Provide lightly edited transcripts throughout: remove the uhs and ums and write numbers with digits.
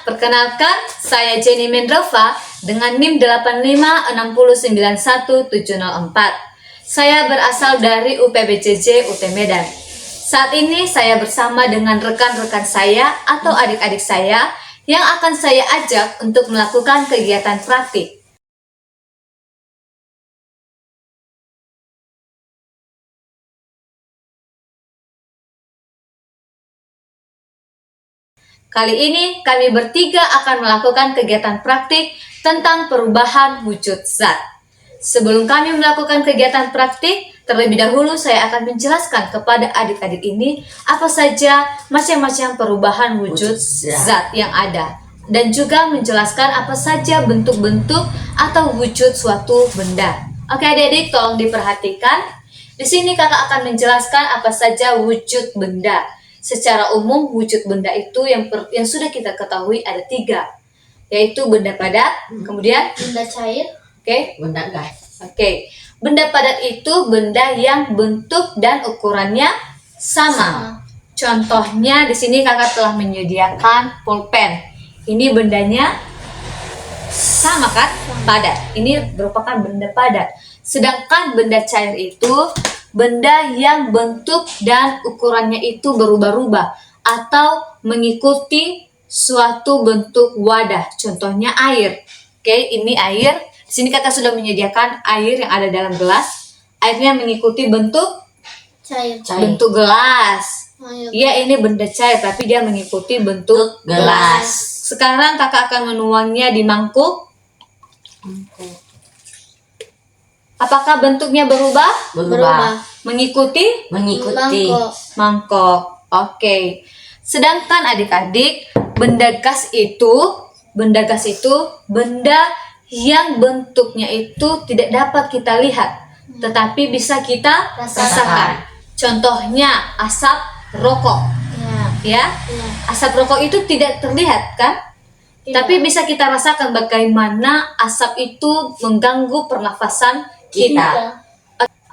Perkenalkan, saya Jenny Mendrova dengan NIM 856091704. Saya berasal dari UPBCJ UT Medan. Saat ini saya bersama dengan rekan-rekan saya atau adik-adik saya yang akan saya ajak untuk melakukan kegiatan praktik. Kali ini kami bertiga akan melakukan kegiatan praktik tentang perubahan wujud zat. Sebelum kami melakukan kegiatan praktik, terlebih dahulu saya akan menjelaskan kepada adik-adik ini apa saja macam-macam perubahan wujud zat yang ada. Dan juga menjelaskan apa saja bentuk-bentuk atau wujud suatu benda. Oke adik-adik, tolong diperhatikan. Di sini kakak akan menjelaskan apa saja wujud benda. Secara umum wujud benda itu yang sudah kita ketahui ada 3, yaitu benda padat, kemudian benda cair, benda gas. Benda padat itu benda yang bentuk dan ukurannya sama. Contohnya di sini kakak telah menyediakan pulpen. Ini bendanya sama kan? Padat. Ini merupakan benda padat. Sedangkan benda cair itu benda yang bentuk dan ukurannya itu berubah-ubah atau mengikuti suatu bentuk wadah. Contohnya air. Ini air. Di sini kakak sudah menyediakan air yang ada dalam gelas. Airnya mengikuti bentuk cair. Bentuk gelas. Iya, ini benda cair tapi dia mengikuti bentuk gelas. Sekarang kakak akan menuangnya di mangkuk. Apakah bentuknya berubah? Berubah. Mengikuti mangkok. Oke. Sedangkan adik-adik, benda gas itu benda yang bentuknya itu tidak dapat kita lihat, tetapi bisa kita rasakan. Contohnya asap rokok. Ya. Asap rokok itu tidak terlihat kan? Tidak. Tapi bisa kita rasakan bagaimana asap itu mengganggu pernafasan kita.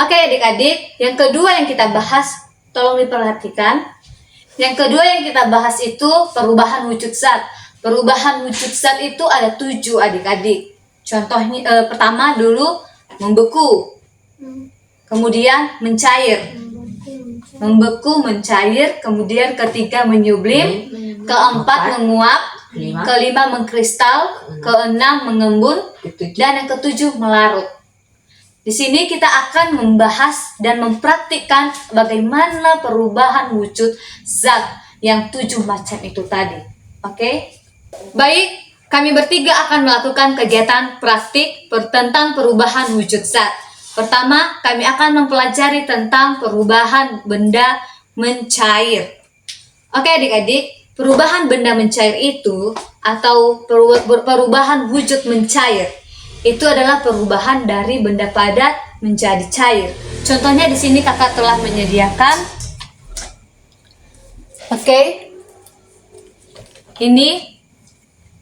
Oke adik-adik, yang kedua yang kita bahas, tolong diperhatikan. Yang kedua yang kita bahas itu perubahan wujud zat. Perubahan wujud zat itu ada 7 adik-adik. Contohnya pertama dulu membeku, kemudian mencair. Membeku, mencair, kemudian ketiga menyublim, keempat menguap, kelima mengkristal, keenam mengembun, dan yang ketujuh melarut. Di sini kita akan membahas dan mempraktikkan bagaimana perubahan wujud zat yang 7 macam itu tadi. Oke? Baik, kami bertiga akan melakukan kegiatan praktik tentang perubahan wujud zat. Pertama, kami akan mempelajari tentang perubahan benda mencair. Oke adik-adik, perubahan benda mencair itu atau perubahan wujud mencair itu adalah perubahan dari benda padat menjadi cair. Contohnya di sini kakak telah menyediakan. Ini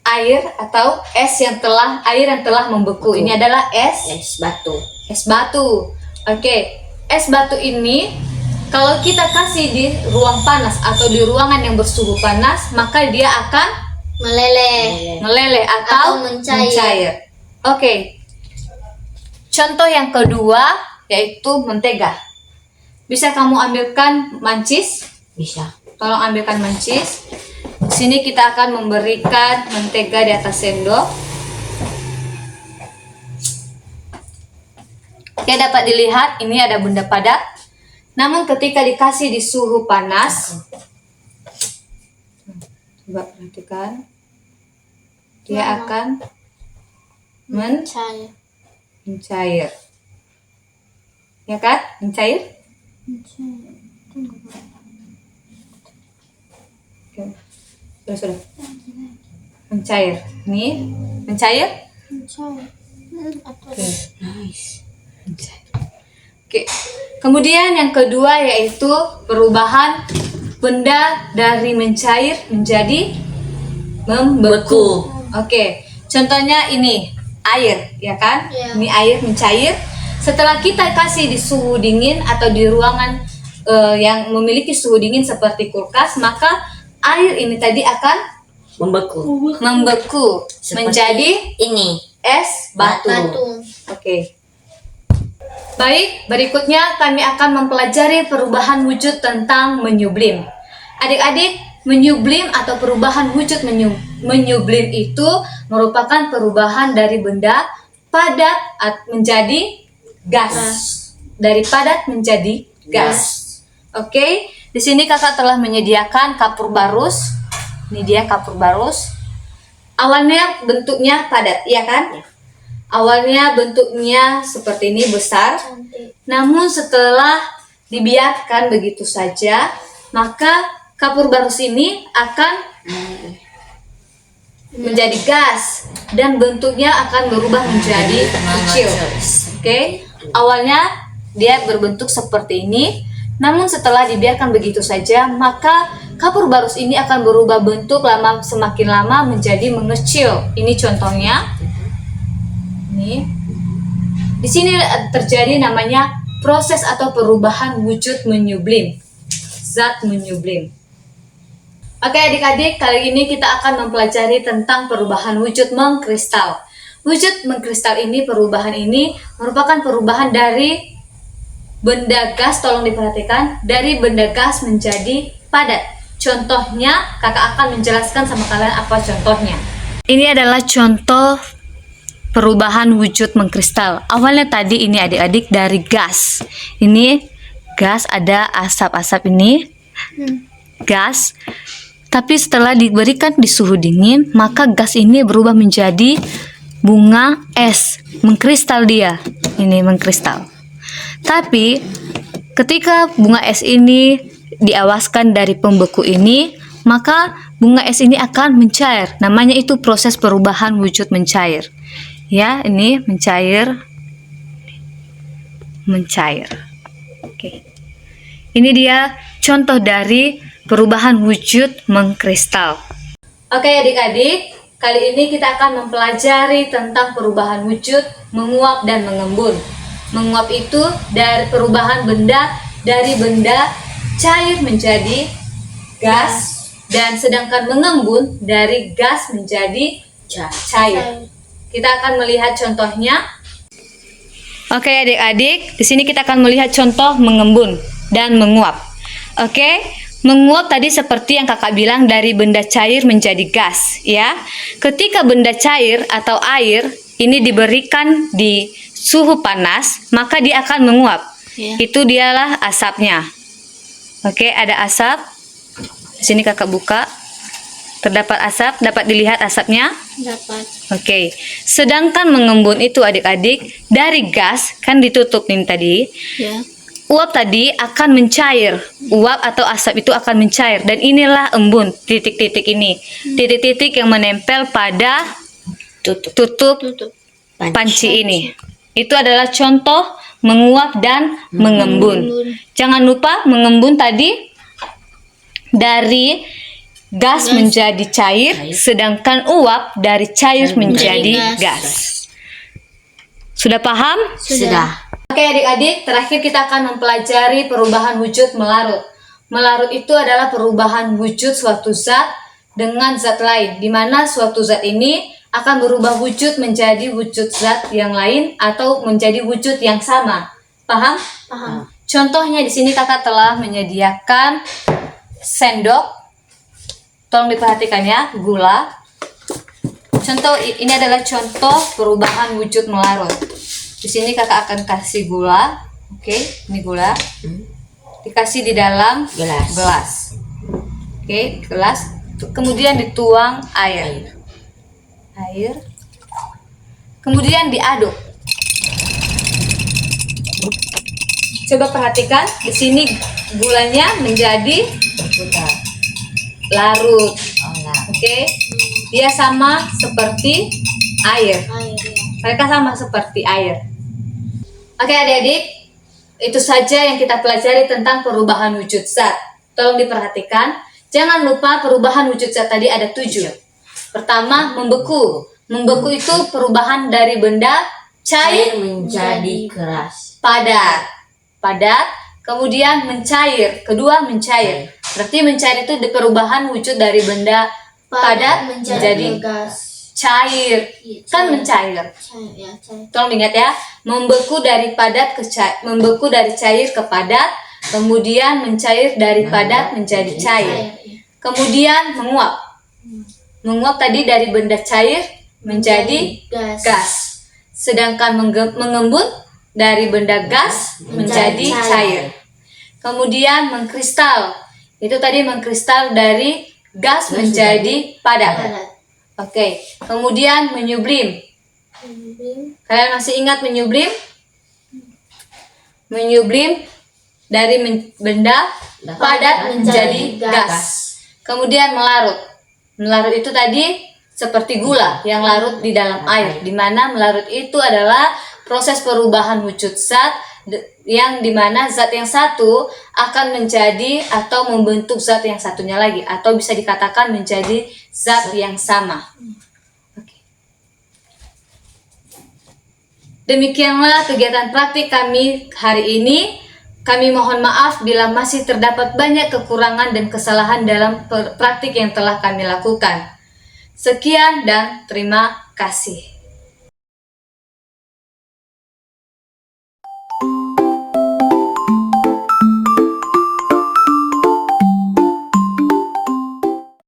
air atau air yang telah membeku. Ini adalah es batu. Es batu. Es batu ini kalau kita kasih di ruang panas atau di ruangan yang bersuhu panas, maka dia akan meleleh atau mencair. Contoh yang kedua yaitu mentega. Bisa kamu ambilkan mancis? Bisa. Tolong ambilkan mancis. Di sini kita akan memberikan mentega di atas sendok. Dapat dilihat ini ada benda padat. Namun ketika dikasih di suhu panas, coba perhatikan, dia akan mencair. Ya kan? Mencair? Sudah. Mencair. Nih, mencair? Nice. Kemudian yang kedua yaitu perubahan benda dari mencair menjadi membeku. Oke, contohnya ini air, ya kan? Iya. Ini air mencair. Setelah kita kasih di suhu dingin atau di ruangan yang memiliki suhu dingin seperti kulkas, maka air ini tadi akan membeku Seperti menjadi ini. es batu. Batu. Oke. Baik, berikutnya kami akan mempelajari perubahan wujud tentang menyublim. Adik-adik, menyublim atau perubahan wujud menyublim itu merupakan perubahan dari benda padat menjadi gas. Dari padat menjadi gas. Oke, di sini kakak telah menyediakan kapur barus. Ini dia kapur barus. Awalnya bentuknya padat, iya kan? Awalnya bentuknya seperti ini besar. Cantik. Namun setelah dibiarkan begitu saja, maka kapur barus ini akan menjadi gas dan bentuknya akan berubah menjadi kecil. Oke, awalnya dia berbentuk seperti ini, namun setelah dibiarkan begitu saja, maka kapur barus ini akan berubah bentuk semakin lama menjadi mengecil. Ini contohnya. Ini. Di sini terjadi namanya proses atau perubahan wujud menyublim. Zat menyublim. Oke adik-adik, kali ini kita akan mempelajari tentang perubahan wujud mengkristal. Wujud mengkristal ini, perubahan ini merupakan perubahan dari benda gas, tolong diperhatikan, dari benda gas menjadi padat. Contohnya, kakak akan menjelaskan sama kalian apa contohnya. Ini adalah contoh perubahan wujud mengkristal. Awalnya tadi ini adik-adik dari gas. Ini gas, ada asap-asap ini. Gas. Tapi setelah diberikan di suhu dingin, maka gas ini berubah menjadi bunga es, mengkristal dia. Ini mengkristal. Tapi ketika bunga es ini diawaskan dari pembeku ini, maka bunga es ini akan mencair. Namanya itu proses perubahan wujud mencair. Ya, ini mencair. Oke. Ini dia contoh dari perubahan wujud mengkristal. Oke adik-adik, kali ini kita akan mempelajari tentang perubahan wujud menguap dan mengembun. Menguap itu dari perubahan benda dari benda cair menjadi gas, dan sedangkan mengembun dari gas menjadi cair. Kita akan melihat contohnya. Oke adik-adik, di sini kita akan melihat contoh mengembun dan menguap. Oke, menguap tadi seperti yang kakak bilang dari benda cair menjadi gas, ya. Ketika benda cair atau air ini diberikan di suhu panas, maka dia akan menguap. Ya. Itu dialah asapnya. Oke, ada asap. Di sini kakak buka. Terdapat asap, dapat dilihat asapnya? Dapat. Oke. Sedangkan mengembun itu adik-adik dari gas kan ditutup nih tadi. Ya. Uap tadi akan mencair. Uap atau asap itu akan mencair. Dan inilah embun, titik-titik ini. Titik-titik yang menempel pada tutup panci ini. Itu adalah contoh menguap dan mengembun. Jangan lupa mengembun tadi dari gas menjadi cair, sedangkan uap dari cair menjadi gas. Sudah paham? Sudah. Oke adik-adik, terakhir kita akan mempelajari perubahan wujud melarut. Melarut itu adalah perubahan wujud suatu zat dengan zat lain, di mana suatu zat ini akan berubah wujud menjadi wujud zat yang lain atau menjadi wujud yang sama. Paham? Paham. Contohnya di sini kakak telah menyediakan sendok. Tolong diperhatikan ya, gula. Contoh ini adalah contoh perubahan wujud melarut. Di sini kakak akan kasih gula. Oke, ini gula. Dikasih di dalam gelas. Oke, gelas. Kemudian dituang air. Kemudian diaduk. Coba perhatikan, di sini gulanya menjadi larut. Oke. Dia sama seperti air. Air ya. Mereka sama seperti air. Oke adik-adik, itu saja yang kita pelajari tentang perubahan wujud zat. tolong diperhatikan. Jangan lupa perubahan wujud zat tadi ada 7. Pertama, membeku. Membeku itu perubahan dari benda cair menjadi keras. padat. Padat, kemudian mencair. Kedua, mencair. Berarti mencair itu perubahan wujud dari benda padat menjadi gas. cair. Kan mencair. Cair ya, cair. Tolong ingat ya, membeku dari padat ke membeku dari cair ke padat, kemudian mencair dari padat menjadi cair. Ya. Kemudian menguap. Menguap tadi dari benda cair menjadi gas. Sedangkan mengembun dari benda gas menjadi cair. Kemudian mengkristal. Itu tadi mengkristal dari gas menjadi padat. Padat. Oke. Kemudian menyublim. Kalian masih ingat menyublim? Menyublim dari benda padat menjadi gas. Kemudian melarut. Melarut itu tadi seperti gula yang larut di dalam air, di mana melarut itu adalah proses perubahan wujud zat yang dimana zat yang satu akan menjadi atau membentuk zat yang satunya lagi, atau bisa dikatakan menjadi zat yang sama. Oke. Demikianlah kegiatan praktik kami hari ini. Kami mohon maaf bila masih terdapat banyak kekurangan dan kesalahan dalam praktik yang telah kami lakukan. Sekian dan terima kasih.